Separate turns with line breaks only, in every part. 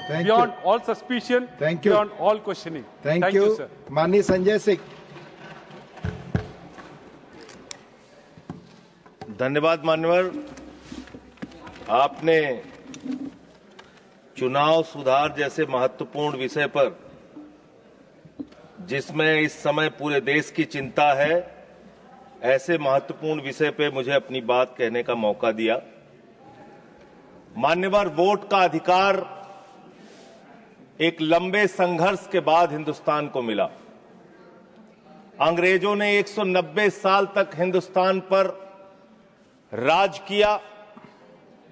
beyond all suspicion, beyond all questioning.
Thank you,
sir.
माननीय संजय सिंह।
धन्यवाद मान्यवर। आपने चुनाव सुधार जैसे महत्वपूर्ण विषय पर, जिसमें इस समय पूरे देश की चिंता है, ऐसे महत्वपूर्ण विषय पे मुझे अपनी बात कहने का मौका दिया। मान्यवर, वोट का अधिकार एक लंबे संघर्ष के बाद हिंदुस्तान को मिला। अंग्रेजों ने 190 साल तक हिंदुस्तान पर राज किया।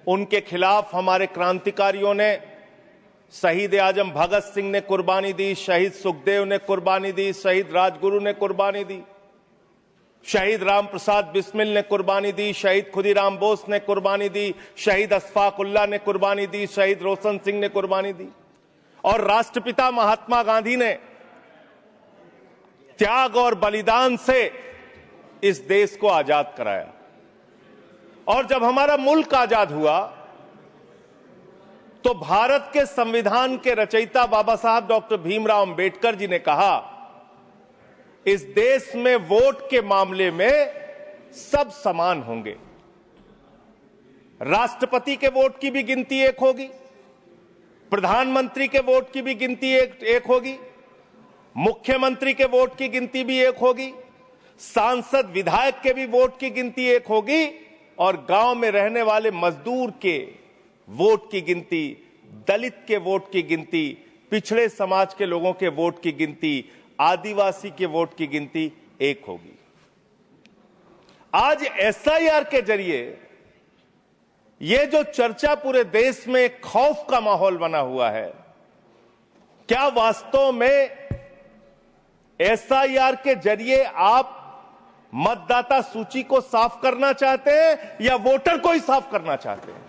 उनके खिलाफ हमारे क्रांतिकारियों ने, शहीद आजम भगत सिंह ने कुर्बानी दी, शहीद सुखदेव ने कुर्बानी दी, शहीद राजगुरु ने कुर्बानी दी, शहीद राम प्रसाद बिस्मिल ने कुर्बानी दी, शहीद खुदीराम बोस ने कुर्बानी दी, शहीद अशफाक उल्लाह ने कुर्बानी दी, शहीद रोशन सिंह ने कुर्बानी दी, और राष्ट्रपिता महात्मा गांधी ने त्याग और बलिदान से इस देश को आजाद कराया। और जब हमारा मुल्क आजाद हुआ तो भारत के संविधान के रचयिता बाबा साहब डॉक्टर भीमराव अंबेडकर जी ने कहा, इस देश में वोट के मामले में सब समान होंगे। राष्ट्रपति के वोट की भी गिनती एक होगी, प्रधानमंत्री के वोट की भी गिनती एक होगी, मुख्यमंत्री के वोट की गिनती भी एक होगी, सांसद विधायक के भी वोट की गिनती एक होगी, और गांव में रहने वाले मजदूर के वोट की गिनती, दलित के वोट की गिनती, पिछड़े समाज के लोगों के वोट की गिनती, आदिवासी के वोट की गिनती एक होगी। आज एसआईआर के जरिए ये जो चर्चा पूरे देश में खौफ का माहौल बना हुआ है, क्या वास्तव में एसआईआर के जरिए आप मतदाता सूची को साफ करना चाहते हैं या वोटर को ही साफ करना चाहते हैं?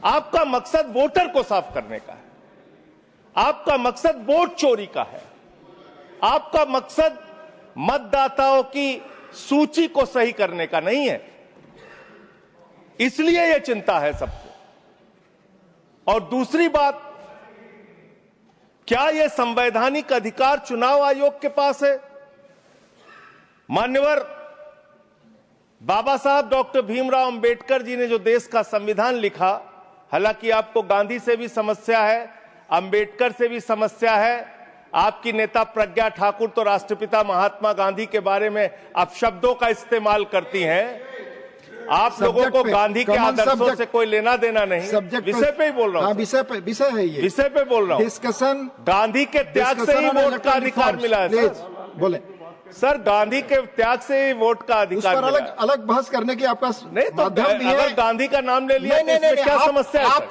आपका मकसद वोटर को साफ करने का है, आपका मकसद वोट चोरी का है, आपका मकसद मतदाताओं की सूची को सही करने का नहीं है। इसलिए यह चिंता है सबको। और दूसरी बात, क्या यह संवैधानिक अधिकार चुनाव आयोग के पास है? मान्यवर, बाबा साहब डॉक्टर भीमराव अंबेडकर जी ने जो देश का संविधान लिखा, हालांकि आपको गांधी से भी समस्या है, अंबेडकर से भी समस्या है, आपकी नेता प्रज्ञा ठाकुर तो राष्ट्रपिता महात्मा गांधी के बारे में अपशब्दों का इस्तेमाल करती हैं। आप लोगों को गांधी के आदर्शों से कोई लेना देना नहीं। विषय पे ही बोल रहा हूं।
विषय है ये,
विषय पे बोल रहा हूं।
डिस्कशन,
गांधी के त्याग से ही वोट का अधिकार मिला है सर।
बोले
सर, गांधी के त्याग से ही वोट का अधिकार मिला।
अलग बहस करने की आपका
नहीं तो अगर गांधी का नाम ले लिया तो इसमें क्या समस्या है?
आप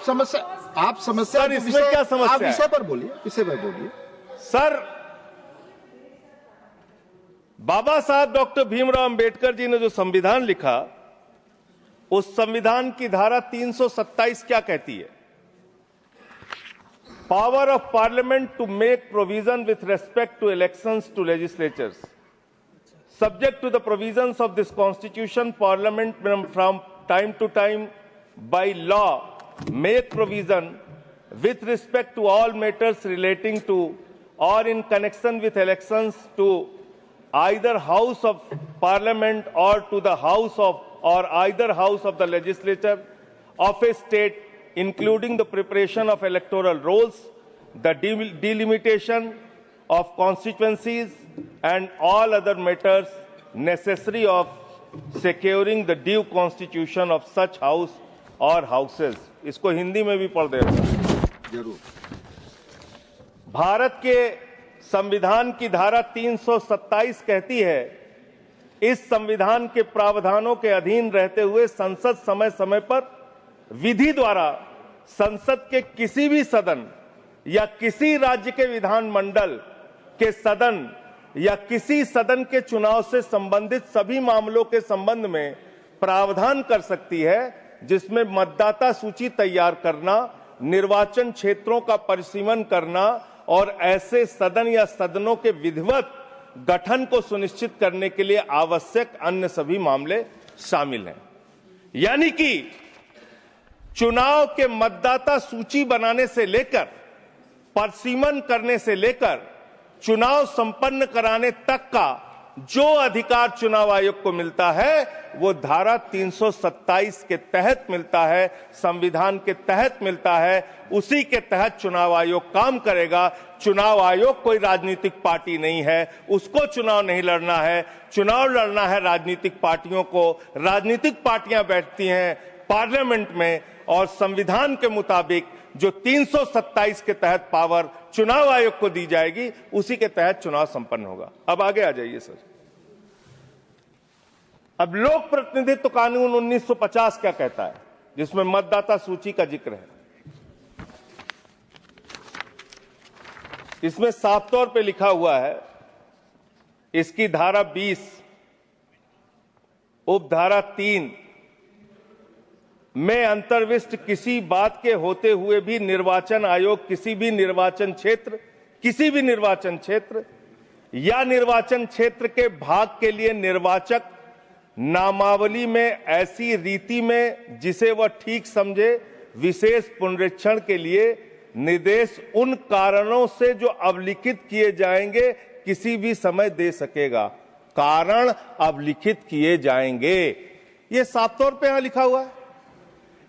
समस्या
सर, इसमें क्या समस्या है?
विषय पर बोलिए, विषय पर बोलिए
सर। बाबा साहब डॉक्टर भीमराव अंबेडकर जी ने जो संविधान लिखा, उस संविधान की धारा 327 क्या कहती है? Power of parliament to make provision with respect to elections to legislatures subject to the provisions of this constitution, parliament from time to time by law make provision with respect to all matters relating to or in connection with elections to either house of parliament or to the house of or either house of the legislature of a state, including the preparation of electoral rolls, the delimitation of constituencies and all other matters necessary of securing the due constitution of such house or houses। इसको हिंदी में भी पढ़ देगा जरूर। भारत के संविधान की धारा 327 कहती है, इस संविधान के प्रावधानों के अधीन रहते हुए संसद समय समय पर विधि द्वारा संसद के किसी भी सदन या किसी राज्य के विधानमंडल के सदन या किसी सदन के चुनाव से संबंधित सभी मामलों के संबंध में प्रावधान कर सकती है, जिसमें मतदाता सूची तैयार करना, निर्वाचन क्षेत्रों का परिसीमन करना और ऐसे सदन या सदनों के विधिवत गठन को सुनिश्चित करने के लिए आवश्यक अन्य सभी मामले शामिल हैं। यानी कि चुनाव के मतदाता सूची बनाने से लेकर, परसीमन करने से लेकर चुनाव संपन्न कराने तक का जो अधिकार चुनाव आयोग को मिलता है वो धारा 327 के तहत मिलता है, संविधान के तहत मिलता है। उसी के तहत चुनाव आयोग काम करेगा। चुनाव आयोग कोई राजनीतिक पार्टी नहीं है, उसको चुनाव नहीं लड़ना है। चुनाव लड़ना है राजनीतिक पार्टियों को। राजनीतिक पार्टियां बैठती हैं पार्लियामेंट में और संविधान के मुताबिक जो 327 के तहत पावर चुनाव आयोग को दी जाएगी उसी के तहत चुनाव संपन्न होगा। अब आगे आ जाइए सर। अब लोक प्रतिनिधित्व कानून 1950 क्या कहता है, जिसमें मतदाता सूची का जिक्र है। इसमें साफ तौर पे लिखा हुआ है, इसकी धारा 20 उपधारा 3 में अंतर्विष्ट किसी बात के होते हुए भी निर्वाचन आयोग किसी भी निर्वाचन क्षेत्र या निर्वाचन क्षेत्र के भाग के लिए निर्वाचक नामावली में ऐसी रीति में जिसे वह ठीक समझे विशेष पुनरीक्षण के लिए निर्देश उन कारणों से जो अवलिखित किए जाएंगे किसी भी समय दे सकेगा। कारण अवलिखित किए जाएंगे, ये साफ तौर पे यहां लिखा हुआ है।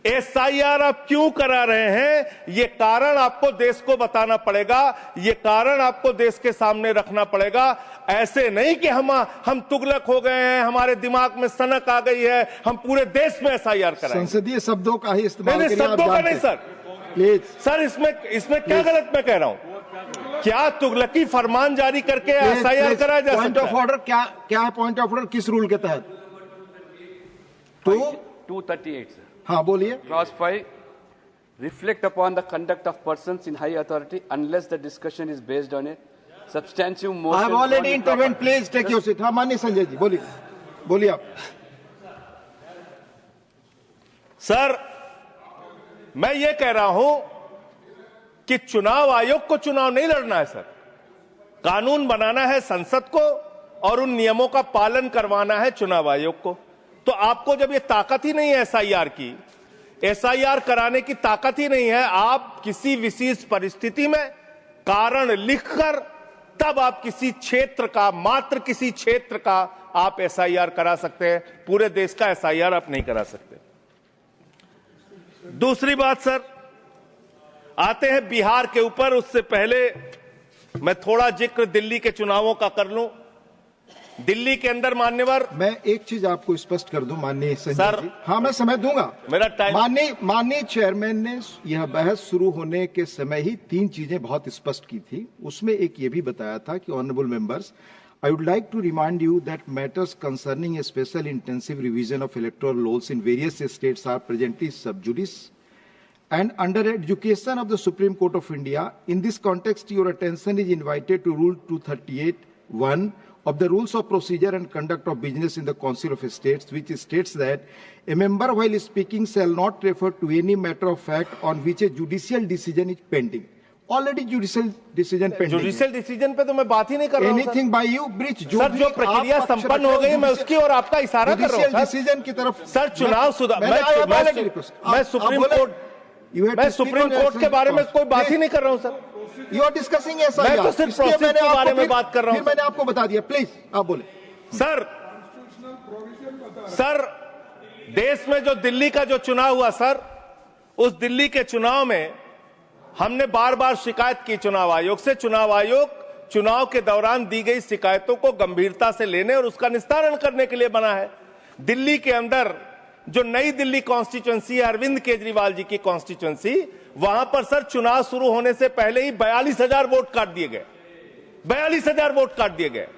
एसआईआर आप क्यों करा रहे हैं, ये कारण आपको देश को बताना पड़ेगा, ये कारण आपको देश के सामने रखना पड़ेगा। ऐसे नहीं कि हम तुगलक हो गए हैं, हमारे दिमाग में सनक आ गई है, हम पूरे देश में एसआईआर कराएंगे।
संसदीय शब्दों का ही इस्तेमाल
नहीं, शब्दों का नहीं सर।
प्लीज
सर, इसमें क्या गलत मैं कह रहा हूं? क्या तुगलकी फरमान जारी करके एसआईआर कराया जा सकता है?
पॉइंट ऑफ ऑर्डर क्या है? पॉइंट ऑफ ऑर्डर किस रूल के तहत?
238 सर।
हाँ बोलिए।
Clause 5, reflect upon the conduct of persons in high authority unless the discussion is based on a substantive motion.
I have already intervened. Please take your seat. हाँ माननीय संजय जी बोलिए आप।
Sir, मैं ये कह रहा हूं कि चुनाव आयोग को चुनाव नहीं लड़ना है सर। कानून बनाना है संसद को और उन नियमों का पालन करवाना है चुनाव आयोग को। तो आपको जब ये ताकत ही नहीं है एसआईआर की, एसआईआर कराने की ताकत ही नहीं है, आप किसी विशेष परिस्थिति में कारण लिखकर तब आप किसी क्षेत्र का, मात्र किसी क्षेत्र का आप एसआईआर करा सकते हैं। पूरे देश का एसआईआर आप नहीं करा सकते। दूसरी बात सर, आते हैं बिहार के ऊपर। उससे पहले मैं थोड़ा जिक्र दिल्ली के चुनावों का कर लूं। दिल्ली के अंदर मान्यवर,
मैं एक चीज आपको स्पष्ट कर दूं माननीय संजय जी। हाँ मैं समय दूंगा,
मेरा टाइम।
माननीय चेयरमैन ने यह बहस शुरू होने के समय ही 3 चीजें बहुत स्पष्ट की थी। उसमें एक ये भी बताया था कि honourable members, I would like to remind you that matters concerning a special intensive revision of electoral laws in various states are presently sub judice and under adjudication of the Supreme Court of India. In this context, your attention is invited to Rule 238(1) of the Rules of Procedure and Conduct of Business in the Council of States, which states that a member while speaking shall not refer to any matter of fact on which a judicial decision is pending. Already judicial decision pending.
Judicial decision पे तो मैं बात ही नहीं कर रहा हूं।
Anything by you breach
sir, जो प्रक्रिया संपन्न हो गई मैं उसकी और आपका इशारा कर रहा हूं
डिसीजन की तरफ।
सर, चुनाव सुधार, मैं सुप्रीम कोर्ट के बारे में कोई बात ही नहीं कर रहा हूं सर।
यू आर डिस्कसिंग ऐसा,
मैं तो सिर्फ प्रोसेस के बारे में बात कर रहा हूं।
मैंने आपको बता दिया, प्लीज आप बोले।
सर, देश में जो दिल्ली का जो चुनाव हुआ सर, उस दिल्ली के चुनाव में हमने बार बार शिकायत की चुनाव आयोग से। चुनाव आयोग चुनाव के दौरान दी गई शिकायतों को गंभीरता से लेने और उसका निस्तारण करने के लिए बना है। दिल्ली के अंदर जो नई दिल्ली कॉन्स्टिट्यूएंसी है, अरविंद केजरीवाल जी की कॉन्स्टिट्यूएंसी, वहां पर सर चुनाव शुरू होने से पहले ही 42,000 वोट काट दिए गए। 42,000 वोट काट दिए गए।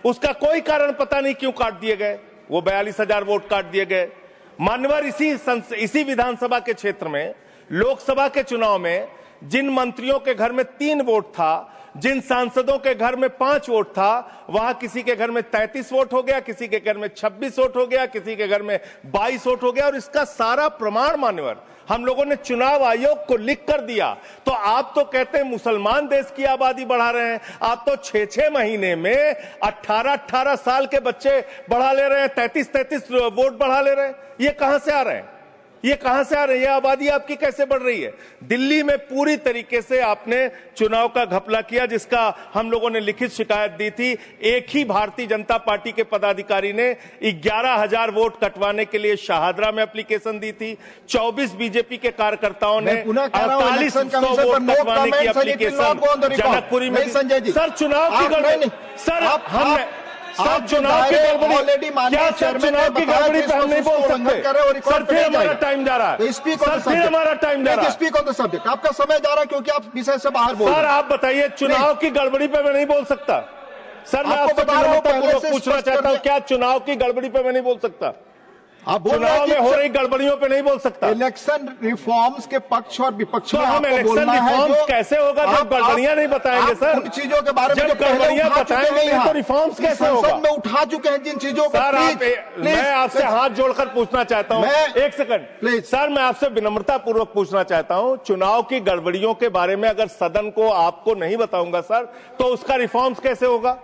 उसका कोई कारण पता नहीं क्यों काट दिए गए, वो 42,000 वोट काट दिए गए। मान्यवर, इसी विधानसभा के क्षेत्र में लोकसभा के चुनाव में जिन मंत्रियों के घर में 3 वोट था, जिन सांसदों के घर में 5 वोट था, वहां किसी के घर में 33 वोट हो गया, किसी के घर में 26 वोट हो गया, किसी के घर में 22 वोट हो गया। और इसका सारा प्रमाण मान्यवर हम लोगों ने चुनाव आयोग को लिख कर दिया। तो आप तो कहते हैं मुसलमान देश की आबादी बढ़ा रहे हैं, आप तो 6-6 महीने में 18-18 साल के बच्चे बढ़ा ले रहे हैं, 33-33 वोट बढ़ा ले रहे हैं। ये कहां से आ रहे हैं? ये कहां से आ रही है? आबादी आपकी कैसे बढ़ रही है? दिल्ली में पूरी तरीके से आपने चुनाव का घपला किया, जिसका हम लोगों ने लिखित शिकायत दी थी। एक ही भारतीय जनता पार्टी के पदाधिकारी ने 11,000 वोट कटवाने के लिए शाहदरा में एप्लीकेशन दी थी। 24 बीजेपी के कार्यकर्ताओं ने 4800 वोट कटवाने की एप्लीकेशन जनकपुरी में। सर चुनाव की गड़बड़ी, सर चुनाव की गड़बड़ी, क्या सर चुनाव की गड़बड़ी पे हम नहीं बोल सकते? सर फिर हमारा टाइम जा रहा है, सर फिर हमारा टाइम जा रहा है।
स्पीक ऑन द सब्जेक्ट, आपका समय जा रहा है क्योंकि आप विषय से बाहर बोल रहे हैं।
सर आप बताइए, चुनाव की गड़बड़ी पे मैं नहीं बोल सकता। सर मैं आपसे विनम्रतापूर्वक पूछना चाहता हूं, क्या चुनाव की गड़बड़ी पे मैं नहीं बोल सकता?
आप
चुनाव में हो रही गड़बड़ियों पे नहीं बोल सकता।
इलेक्शन रिफॉर्म्स के पक्ष और विपक्ष में
हम इलेक्शन रिफॉर्म्स कैसे होगा जब गड़बड़ियां नहीं बताएंगे? सर
उन चीजों के बारे में
जब गड़बड़ियां बताएंगे नहीं तो रिफॉर्म्स कैसे होगा?
संसद में उठा चुके हैं जिन चीजों को।
सर मैं आपसे हाथ जोड़कर पूछना चाहता हूं, एक सेकंड प्लीज। सर मैं आपसे विनम्रतापूर्वक पूछना चाहता हूं, चुनाव की गड़बड़ियों के बारे में अगर सदन को आपको नहीं बताऊंगा सर, तो उसका रिफॉर्म्स कैसे होगा?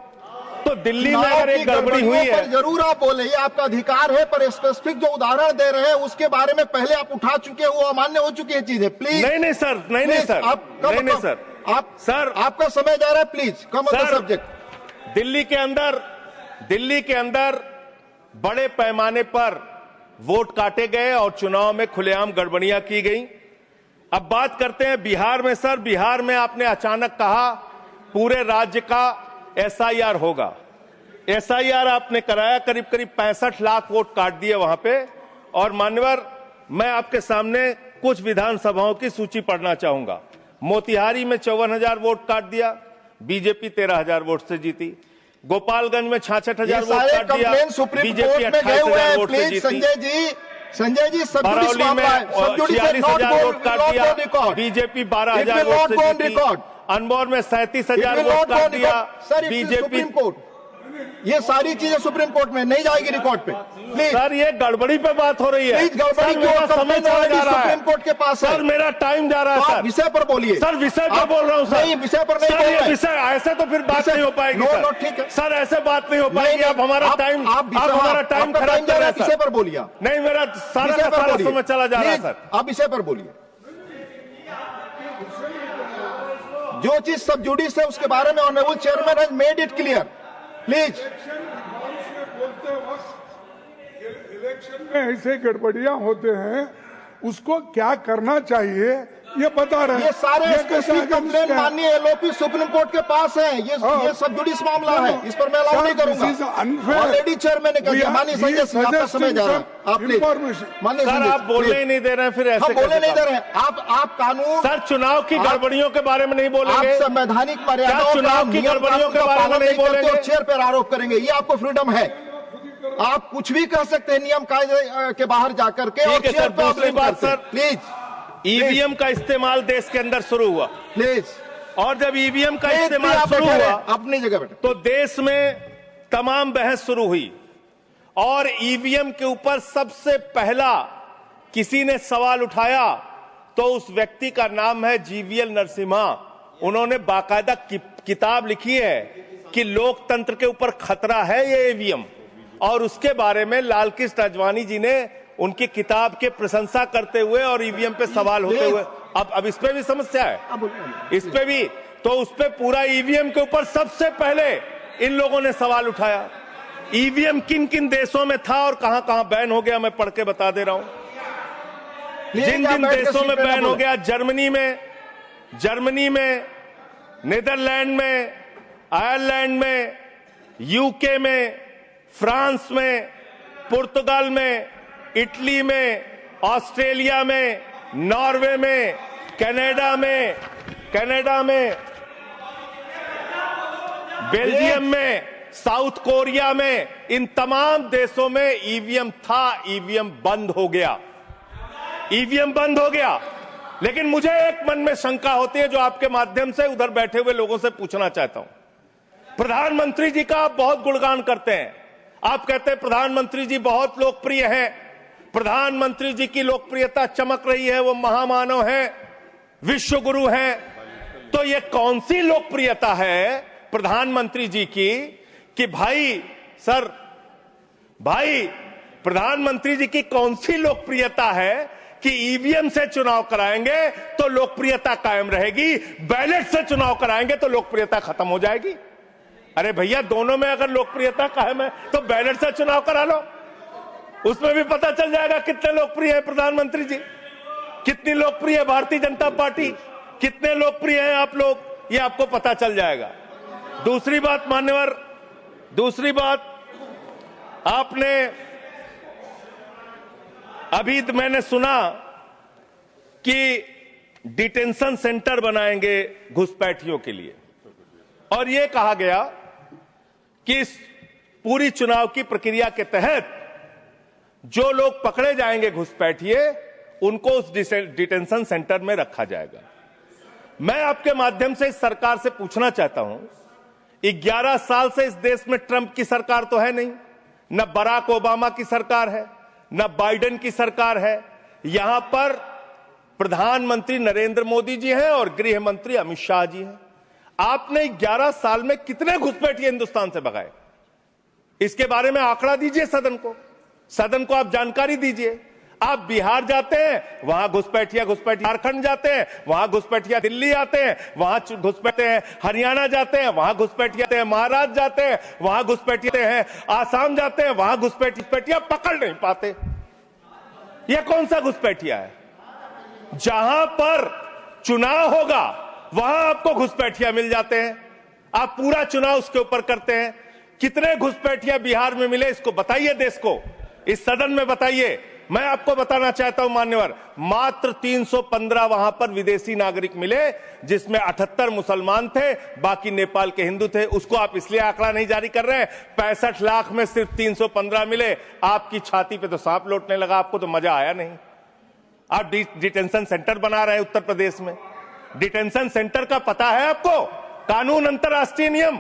तो दिल्ली में अगर एक गड़बड़ी हुई है,
जरूर आप बोले, ये आपका अधिकार है, पर स्पेसिफिक जो उदाहरण दे रहे हैं उसके बारे में पहले आप उठा चुके हो, वो अमान्य हो चुकी है चीजें। प्लीज
नहीं सर, नहीं सर, नहीं सर,
सर आपका समय जा रहा है, please come on the subject.
Delhi के अंदर बड़े पैमाने पर वोट काटे गए और चुनाव में खुलेआम गड़बड़ियां की गई। अब बात करते हैं बिहार में। सर बिहार में आपने अचानक कहा पूरे राज्य का SIR होगा। SIR आपने कराया, करीब 65 लाख वोट काट दिए वहां पे। और मान्यवर, मैं आपके सामने कुछ विधानसभाओं की सूची पढ़ना चाहूंगा। मोतिहारी में 54,000 वोट काट दिया, बीजेपी 13,000 वोट से जीती। गोपालगंज में 66,000 वोट काट दिया, बीजेपी 28,000 वोट से जीती।
संजय जी
बरौली में 46,000 वोट काट दिया, बीजेपी 12,000 वोट से जीती। अनमोल में 37,000 वोट काट दिया, बीजेपी।
सुप्रीम कोर्ट, ये सारी चीजें सुप्रीम कोर्ट में नहीं जाएगी रिकॉर्ड पे।
सर ये गड़बड़ी पे बात हो रही है।
गड़बड़ी
मेरा समय चला जा रहा है,
सुप्रीम कोर्ट के पास है।
सर मेरा टाइम जा रहा है। सर
विषय पर बोलिए।
सर विषय पर बोल रहा हूँ सर।
नहीं, विषय पर नहीं बोल रहे।
विषय ऐसे तो फिर बात नहीं हो पाएगी।
नो ठीक है
सर, ऐसे बात नहीं हो पाएगी। आप हमारा टाइम खराब कर रहे हैं।
विषय पर बोलिए।
नहीं, मेरा सारा समय चला जा रहा है सर।
आप विषय पर बोलिए। जो चीज सब जुडिस है उसके बारे में honourable chairman has made it clear. Please.
Election में ऐसे गड़बड़ियां होते हैं, उसको क्या करना चाहिए ये बता रहे हैं।
ये सारे कंप्लेन माननीय LOP सुप्रीम कोर्ट के पास है। ये सब जुडिस मामला है, इस पर मैं अलाउ नहीं करूंगा। ऑलरेडी चेयरमैन ने कहा। माननीय संजय सिंह, आपका समय जा रहा है। आप
माननीय सर, आप बोलने ही नहीं दे रहे हैं। फिर ऐसे
बोलने नहीं दे रहे हैं आप कानून।
सर चुनाव की गड़बड़ियों के बारे में नहीं बोलेंगे?
आप संवैधानिक मर्यादाओं,
चुनाव की गड़बड़ियों के बारे में नहीं बोलेंगे?
चेयर पर आरोप करेंगे, ये आपको फ्रीडम है। आप कुछ भी कह सकते हैं नियम कायदे के बाहर जाकर के।
ठीक है सर। दूसरी बात सर,
प्लीज,
EVM का इस्तेमाल देश के अंदर शुरू हुआ।
प्लीज।
और जब EVM का इस्तेमाल शुरू हुआ,
अपनी जगह बैठे,
तो देश में तमाम बहस शुरू हुई। और EVM के ऊपर सबसे पहला किसी ने सवाल उठाया तो उस व्यक्ति का नाम है GVL नरसिम्हा। उन्होंने बाकायदा किताब लिखी है कि लोकतंत्र के ऊपर खतरा है ये EVM। और उसके बारे में लाल कृष्ण आडवाणी जी ने उनकी किताब के प्रशंसा करते हुए और EVM पे सवाल होते हुए, अब इस पे भी समस्या है, इस पे भी। तो उस पे पूरा EVM के ऊपर सबसे पहले इन लोगों ने सवाल उठाया। EVM किन किन देशों में था और कहां कहां बैन हो गया, मैं पढ़ के बता दे रहा हूं। जिन जिन देशों में बैन हो गया, जर्मनी में, नीदरलैंड में, आयरलैंड में, UK में, फ्रांस में, पुर्तगाल में, इटली में, ऑस्ट्रेलिया में, नॉर्वे में, कनाडा में, बेल्जियम में, साउथ कोरिया में, इन तमाम देशों में EVM था। EVM बंद हो गया। लेकिन मुझे एक मन में शंका होती है जो आपके माध्यम से उधर बैठे हुए लोगों से पूछना चाहता हूं। प्रधानमंत्री जी का आप बहुत गुणगान करते हैं। आप कहते हैं प्रधानमंत्री जी बहुत लोकप्रिय हैं, प्रधानमंत्री जी की लोकप्रियता चमक रही है, वो महामानव हैं, विश्व गुरु हैं। तो ये कौन सी लोकप्रियता है प्रधानमंत्री जी की कि भाई प्रधानमंत्री जी की कौन सी लोकप्रियता है कि ईवीएम से चुनाव कराएंगे तो लोकप्रियता कायम रहेगी, बैलेट से चुनाव कराएंगे तो लोकप्रियता खत्म हो जाएगी। अरे भैया, दोनों में अगर लोकप्रियता कायम है तो बैलेट से चुनाव करा लो, उसमें भी पता चल जाएगा कितने लोकप्रिय है प्रधानमंत्री जी, कितनी लोकप्रिय है भारतीय जनता पार्टी, कितने लोकप्रिय हैं आप लोग, ये आपको पता चल जाएगा। दूसरी बात मान्यवर, दूसरी बात, आपने अभी मैंने सुना कि डिटेंशन सेंटर बनाएंगे घुसपैठियों के लिए, और यह कहा गया कि इस पूरी चुनाव की प्रक्रिया के तहत जो लोग पकड़े जाएंगे घुसपैठिए, उनको उस डिटेंशन सेंटर में रखा जाएगा। मैं आपके माध्यम से इस सरकार से पूछना चाहता हूं, 11 साल से इस देश में ट्रंप की सरकार तो है नहीं, न बराक ओबामा की सरकार है, न बाइडेन की सरकार है, यहां पर प्रधानमंत्री नरेंद्र मोदी जी हैं और गृह मंत्री अमित शाह जी हैं। आपने 11 साल में कितने घुसपैठिए हिंदुस्तान से भगाए, इसके बारे में आंकड़ा दीजिए सदन को आप जानकारी दीजिए। आप बिहार जाते हैं, वहां घुसपैठिया झारखंड जाते हैं, वहां घुसपैठिया दिल्ली आते हैं, वहां घुसपैठे हैं, हरियाणा जाते हैं, वहां घुसपैठिया हैं, महाराष्ट्र जाते हैं, वहां घुसपैठिया हैं, आसाम जाते हैं, वहां घुसपैठिया पकड़ नहीं पाते। यह कौन सा घुसपैठिया है? जहां पर चुनाव होगा वहां आपको घुसपैठिया मिल जाते हैं, आप पूरा चुनाव उसके ऊपर करते हैं। कितने घुसपैठिया बिहार में मिले, इसको बताइए, देश को, इस सदन में बताइए। मैं आपको बताना चाहता हूं मान्यवर, मात्र 315 वहां पर विदेशी नागरिक मिले, जिसमें 78 मुसलमान थे, बाकी नेपाल के हिंदू थे। उसको आप इसलिए आंकड़ा नहीं जारी कर रहे हैं, 65 लाख में सिर्फ 315 मिले। आपकी छाती पे तो सांप लौटने लगा, आपको तो मजा आया नहीं। आप डिटेंशन सेंटर बना रहे हैं उत्तर प्रदेश में। डिटेंशन सेंटर का पता है आपको? कानून, अंतर्राष्ट्रीय नियम।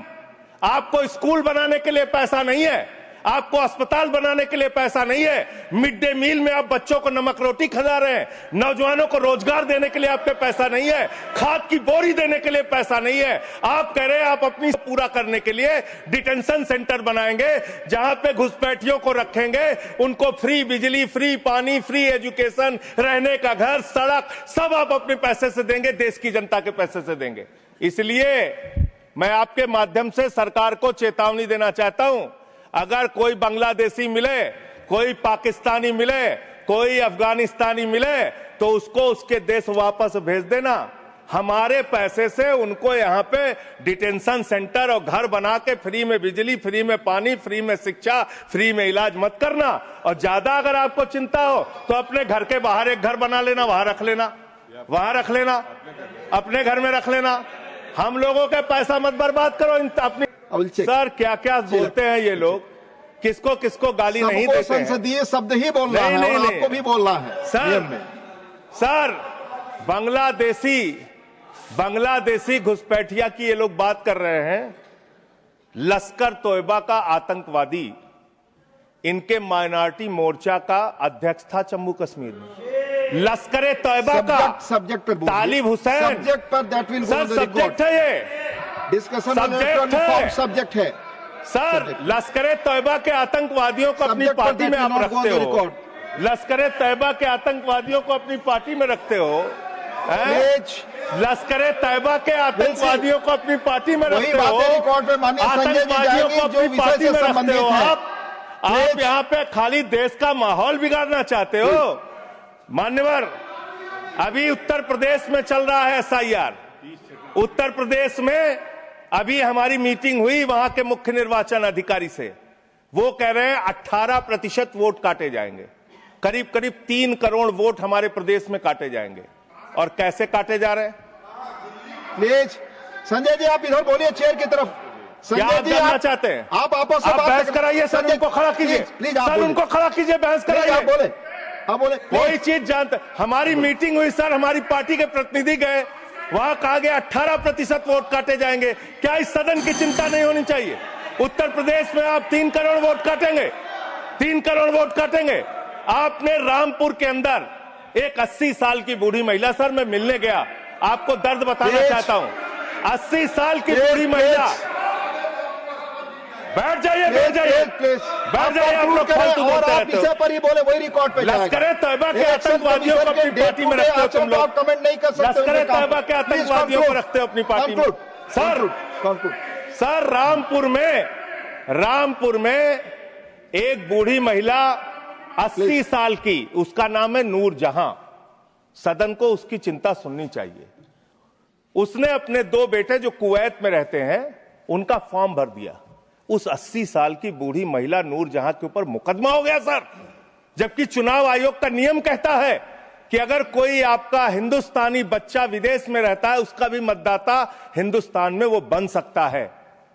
आपको स्कूल बनाने के लिए पैसा नहीं है, आपको अस्पताल बनाने के लिए पैसा नहीं है, मिड डे मील में आप बच्चों को नमक रोटी खिला रहे हैं, नौजवानों को रोजगार देने के लिए आपके पैसा नहीं है, खाद की बोरी देने के लिए पैसा नहीं है। आप कह रहे हैं आप अपनी पूरा करने के लिए डिटेंशन सेंटर बनाएंगे, जहां पे घुसपैठियों को रखेंगे, उनको फ्री बिजली, फ्री पानी, फ्री एजुकेशन, रहने का घर, सड़क, सब आप अपने पैसे से देंगे, देश की जनता के पैसे से देंगे। इसलिए मैं आपके माध्यम से सरकार को चेतावनी देना चाहता हूं, अगर कोई बांग्लादेशी मिले, कोई पाकिस्तानी मिले, कोई अफगानिस्तानी मिले, तो उसको उसके देश वापस भेज देना। हमारे पैसे से उनको यहाँ पे डिटेंशन सेंटर और घर बना के फ्री में बिजली, फ्री में पानी, फ्री में शिक्षा, फ्री में इलाज मत करना। और ज्यादा अगर आपको चिंता हो तो अपने घर के बाहर एक घर बना लेना, वहां रख लेना, वहां रख लेना, अपने घर में रख लेना। हम लोगों का पैसा मत बर्बाद करो। अपनी सर क्या क्या बोलते हैं ये लोग, किसको किसको गाली नहीं देते हैं।
संसदीय शब्द ही बोल रहा है, और आपको भी बोलना है
सर। बांग्लादेशी घुसपैठिया की ये लोग बात कर रहे हैं। लश्कर तोयबा का आतंकवादी इनके माइनॉरिटी मोर्चा का अध्यक्ष था जम्मू कश्मीर में। लश्कर तोयबा का
सब्जेक्ट पर
तालिब हुसैन,
सब्जेक्ट पर दैट विल
सर सब्जेक्ट है, ये
डिस्कशन सब्जेक्ट है
सर। लश्कर तोयबा के आतंकवादियों को अपनी पार्टी में आप रखते हो, लश्कर तोयबा के आतंकवादियों को अपनी पार्टी में रखते हो, लश्कर तैयबा के आतंकवादियों को अपनी पार्टी में रखते हो, आतंकवादियों को अपनी पार्टी में रखते हो। आप यहाँ पे खाली देश का माहौल बिगाड़ना चाहते हो। मान्यवर, अभी उत्तर प्रदेश में चल रहा है SIR। उत्तर प्रदेश में अभी हमारी मीटिंग हुई वहां के मुख्य निर्वाचन अधिकारी से, वो कह रहे हैं 18% वोट काटे जाएंगे, करीब करीब 3 करोड़ वोट हमारे प्रदेश में काटे जाएंगे। और कैसे काटे जा रहे हैं?
प्लीज संजय जी आप इधर बोलिए, चेयर की तरफ।
क्या आप जानना चाहते हैं?
आप आपस में
बहस कराइए सर, उनको खड़ा कीजिए, सर उनको खड़ा कीजिए, बहस कराइए।
आप बोले
कोई चीज जानते। हमारी मीटिंग हुई सर, हमारी पार्टी के प्रतिनिधि गए, वहां कहा गया 18% वोट काटे जाएंगे। क्या इस सदन की चिंता नहीं होनी चाहिए? उत्तर प्रदेश में आप 3 करोड़ वोट काटेंगे, 3 करोड़ वोट काटेंगे। आपने रामपुर के अंदर एक 80 साल की बूढ़ी महिला, सर मैं मिलने गया, आपको दर्द बताना चाहता हूं, 80 साल की बूढ़ी महिला, बैठ जाइए, बैठ जाइए, बैठ जाइए। आप लोग फालतू बोलते रहते हो।
पर ही बोले वही रिकॉर्ड पे
लश्कर तैयबा के आतंकवादियों को अपनी पार्टी में रखते हो तुम लोग।
कमेंट नहीं कर सकते।
लश्कर तैयबा के आतंकवादियों को रखते हो अपनी पार्टी में। सर रामपुर में एक बूढ़ी महिला 80 साल की, उसका नाम है नूर जहां। सदन को उसकी चिंता सुननी चाहिए। उसने अपने 2 बेटे जो कुवैत में रहते हैं उनका फॉर्म भर दिया। उस 80 साल की बूढ़ी महिला नूर जहां के ऊपर मुकदमा हो गया सर, जबकि चुनाव आयोग का नियम कहता है कि अगर कोई आपका हिंदुस्तानी बच्चा विदेश में रहता है उसका भी मतदाता हिंदुस्तान में वो बन सकता है।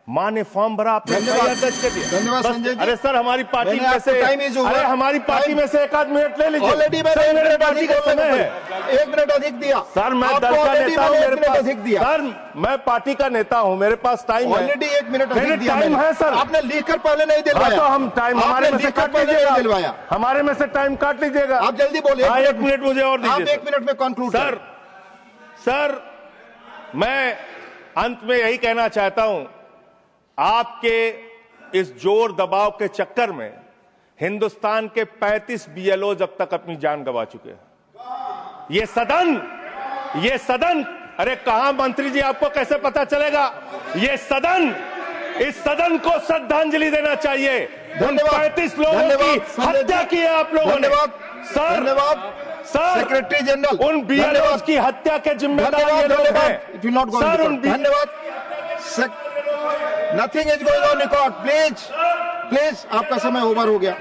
मां ने फॉर्म भरा, आपने
धन्यवाद संजय जी।
अरे सर हमारी पार्टी में से, अरे हमारी पार्टी में से 1 मिनट ले लीजिए।
ऑलरेडी
मेरे पार्टी का समय है।
1 मिनट अधिक दिया
सर। मैं दल का नेता हूं, मेरे पास
अधिक दिया।
सर मैं पार्टी का नेता हूं, मेरे पास टाइम है।
ऑलरेडी 1 मिनट अधिक दिया।
टाइम है सर।
आपने लिखकर पहले नहीं दिलवाया।
तो हम टाइम हमारे में से काट लीजिएगा, हमारे में से टाइम काट लीजिएगा।
आप जल्दी बोलिए।
1 मिनट मुझे और दीजिए।
आप 1 मिनट में कंक्लूड
सर। सर मैं अंत में यही कहना चाहता हूं, आपके इस जोर दबाव के चक्कर में हिंदुस्तान के 35 बीएलओ अब तक अपनी जान गंवा चुके हैं। ये सदन अरे कहां मंत्री जी, आपको कैसे पता चलेगा? ये सदन, इस सदन को श्रद्धांजलि देना चाहिए। 35 लोगों की हत्या की है आप लोगों ने।
धन्यवाद
सर,
सेक्रेटरी जनरल।
उन बीएलओ की हत्या के जिम्मेदार ये लोग हैं। सर
धन्यवाद। Nothing is going on record. Please आपका समय ओवर हो गया।